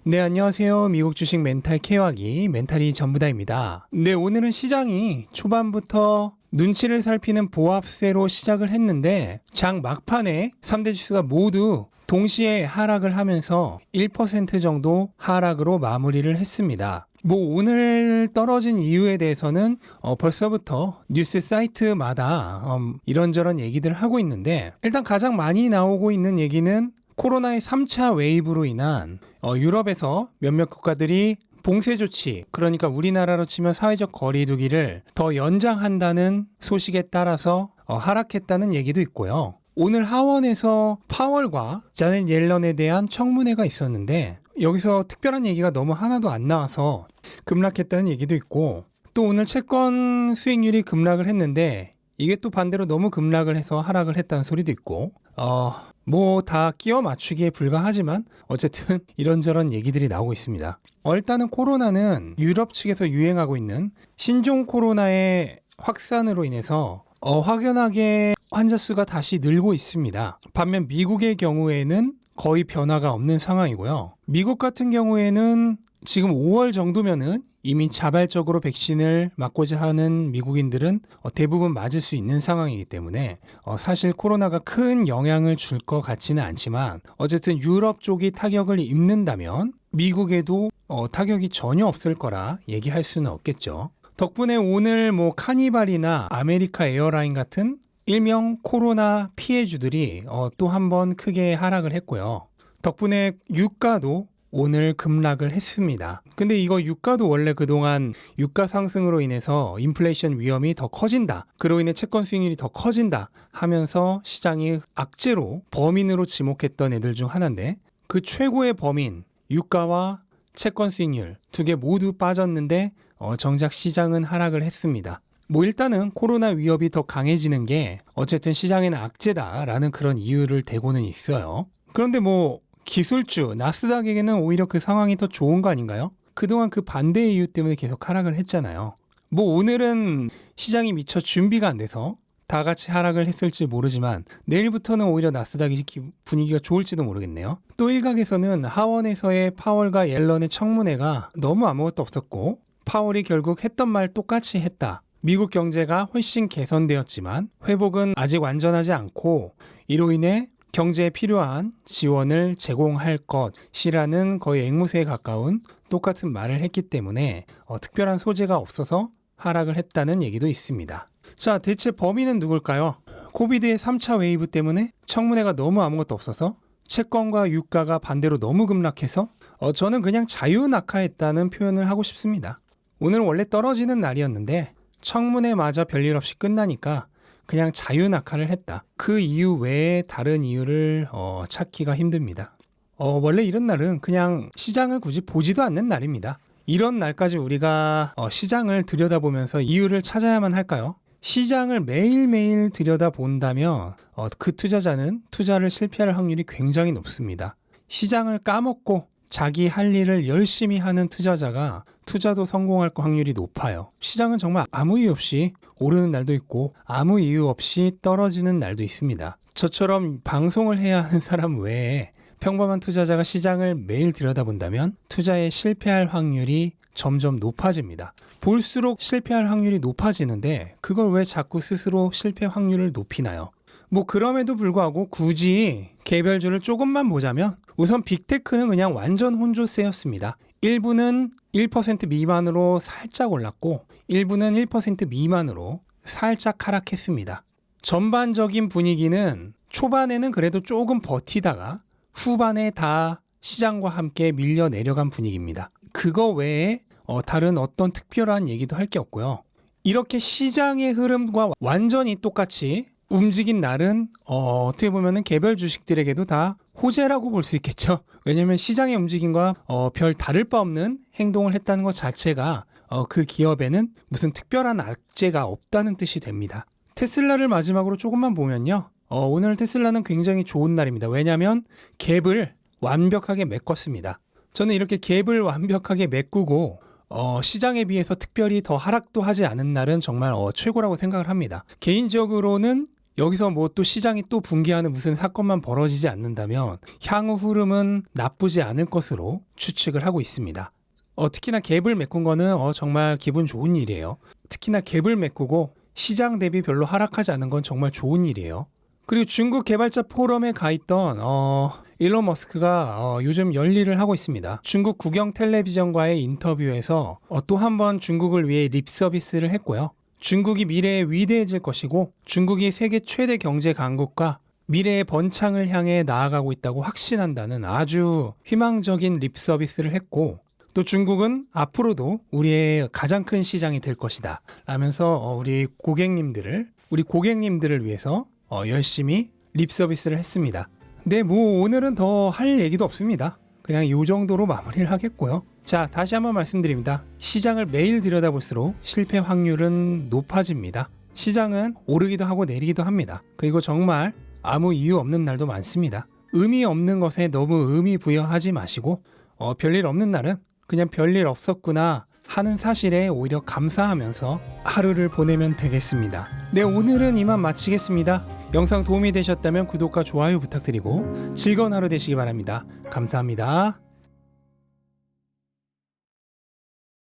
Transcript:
네, 안녕하세요. 미국 주식 멘탈 케어하기 멘탈이 전부다입니다. 네, 오늘은 시장이 초반부터 눈치를 살피는 보합세로 시작을 했는데 장 막판에 3대 지수가 모두 동시에 하락을 하면서 1% 정도 하락으로 마무리를 했습니다. 오늘 떨어진 이유에 대해서는 벌써부터 뉴스 사이트마다 이런저런 얘기들 하고 있는데, 일단 가장 많이 나오고 있는 얘기는 코로나의 3차 웨이브로 인한 유럽에서 몇몇 국가들이 봉쇄 조치, 그러니까 우리나라로 치면 사회적 거리두기를 더 연장한다는 소식에 따라서 하락했다는 얘기도 있고요. 오늘 하원에서 파월과 자넷 옐런에 대한 청문회가 있었는데 여기서 특별한 얘기가 너무 하나도 안 나와서 급락했다는 얘기도 있고, 또 오늘 채권 수익률이 급락을 했는데 이게 또 반대로 너무 급락을 해서 하락을 했다는 소리도 있고, 다 끼워 맞추기에 불과하지만 어쨌든 이런저런 얘기들이 나오고 있습니다. 일단은 코로나는 유럽 측에서 유행하고 있는 신종 코로나의 확산으로 인해서 확연하게 환자 수가 다시 늘고 있습니다. 반면 미국의 경우에는 거의 변화가 없는 상황이고요. 미국 같은 경우에는 지금 5월 정도면은 이미 자발적으로 백신을 맞고자 하는 미국인들은 대부분 맞을 수 있는 상황이기 때문에 사실 코로나가 큰 영향을 줄 것 같지는 않지만, 어쨌든 유럽 쪽이 타격을 입는다면 미국에도 타격이 전혀 없을 거라 얘기할 수는 없겠죠. 덕분에 오늘 카니발이나 아메리카 에어라인 같은 일명 코로나 피해주들이 또 한 번 크게 하락을 했고요. 덕분에 유가도 오늘 급락을 했습니다. 근데 이거 유가도 원래 그동안 유가 상승으로 인해서 인플레이션 위험이 더 커진다, 그로 인해 채권 수익률이 더 커진다 하면서 시장이 악재로 범인으로 지목했던 애들 중 하나인데, 그 최고의 범인 유가와 채권 수익률 두 개 모두 빠졌는데 정작 시장은 하락을 했습니다. 일단은 코로나 위협이 더 강해지는 게 어쨌든 시장에는 악재다라는 그런 이유를 대고는 있어요. 그런데 기술주 나스닥에게는 오히려 그 상황이 더 좋은 거 아닌가요? 그동안 그 반대의 이유 때문에 계속 하락을 했잖아요. 오늘은 시장이 미처 준비가 안 돼서 다 같이 하락을 했을지 모르지만 내일부터는 오히려 나스닥이 분위기가 좋을지도 모르겠네요. 또 일각에서는 하원에서의 파월과 옐런의 청문회가 너무 아무것도 없었고 파월이 결국 했던 말 똑같이 했다, 미국 경제가 훨씬 개선되었지만 회복은 아직 완전하지 않고 이로 인해 경제에 필요한 지원을 제공할 것이라는 거의 앵무새에 가까운 똑같은 말을 했기 때문에 특별한 소재가 없어서 하락을 했다는 얘기도 있습니다. 자, 대체 범인은 누굴까요? 코비드의 3차 웨이브 때문에 청문회가 너무 아무것도 없어서 채권과 유가가 반대로 너무 급락해서 저는 그냥 자유낙하했다는 표현을 하고 싶습니다. 오늘은 원래 떨어지는 날이었는데 청문회마저 별일 없이 끝나니까 그냥 자유낙하를 했다. 그 이유 외에 다른 이유를 찾기가 힘듭니다. 원래 이런 날은 그냥 시장을 굳이 보지도 않는 날입니다. 이런 날까지 우리가 시장을 들여다보면서 이유를 찾아야만 할까요? 시장을 매일매일 들여다본다면 그 투자자는 투자를 실패할 확률이 굉장히 높습니다. 시장을 까먹고 자기 할 일을 열심히 하는 투자자가 투자도 성공할 확률이 높아요. 시장은 정말 아무 이유 없이 오르는 날도 있고 아무 이유 없이 떨어지는 날도 있습니다. 저처럼 방송을 해야 하는 사람 외에 평범한 투자자가 시장을 매일 들여다본다면 투자에 실패할 확률이 점점 높아집니다. 볼수록 실패할 확률이 높아지는데 그걸 왜 자꾸 스스로 실패 확률을 높이나요? 그럼에도 불구하고 굳이 개별주를 조금만 보자면 우선 빅테크는 그냥 완전 혼조세였습니다. 일부는 1% 미만으로 살짝 올랐고 일부는 1% 미만으로 살짝 하락했습니다. 전반적인 분위기는 초반에는 그래도 조금 버티다가 후반에 다 시장과 함께 밀려 내려간 분위기입니다. 그거 외에 다른 어떤 특별한 얘기도 할 게 없고요. 이렇게 시장의 흐름과 완전히 똑같이 움직인 날은 어떻게 보면은 개별 주식들에게도 다 호재라고 볼 수 있겠죠. 왜냐하면 시장의 움직임과 별 다를 바 없는 행동을 했다는 것 자체가 그 기업에는 무슨 특별한 악재가 없다는 뜻이 됩니다. 테슬라를 마지막으로 조금만 보면요. 오늘 테슬라는 굉장히 좋은 날입니다. 왜냐하면 갭을 완벽하게 메꿨습니다. 저는 이렇게 갭을 완벽하게 메꾸고 시장에 비해서 특별히 더 하락도 하지 않은 날은 정말 최고라고 생각을 합니다. 개인적으로는 여기서 뭐 또 시장이 또 붕괴하는 무슨 사건만 벌어지지 않는다면 향후 흐름은 나쁘지 않을 것으로 추측을 하고 있습니다. 특히나 갭을 메꾼 거는 정말 기분 좋은 일이에요. 특히나 갭을 메꾸고 시장 대비 별로 하락하지 않은 건 정말 좋은 일이에요. 그리고 중국 개발자 포럼에 가 있던 일론 머스크가 요즘 열일을 하고 있습니다. 중국 국영 텔레비전과의 인터뷰에서 또 한 번 중국을 위해 립 서비스를 했고요. 중국이 미래에 위대해질 것이고 중국이 세계 최대 경제 강국과 미래의 번창을 향해 나아가고 있다고 확신한다는 아주 희망적인 립 서비스를 했고, 또 중국은 앞으로도 우리의 가장 큰 시장이 될 것이다 라면서 우리 고객님들을 위해서 열심히 립 서비스를 했습니다. 네, 뭐 오늘은 더 할 얘기도 없습니다. 그냥 이 정도로 마무리를 하겠고요. 자, 다시 한번 말씀드립니다. 시장을 매일 들여다볼수록 실패 확률은 높아집니다. 시장은 오르기도 하고 내리기도 합니다. 그리고 정말 아무 이유 없는 날도 많습니다. 의미 없는 것에 너무 의미 부여하지 마시고 별일 없는 날은 그냥 별일 없었구나 하는 사실에 오히려 감사하면서 하루를 보내면 되겠습니다. 네, 오늘은 이만 마치겠습니다. 영상 도움이 되셨다면 구독과 좋아요 부탁드리고 즐거운 하루 되시기 바랍니다. 감사합니다.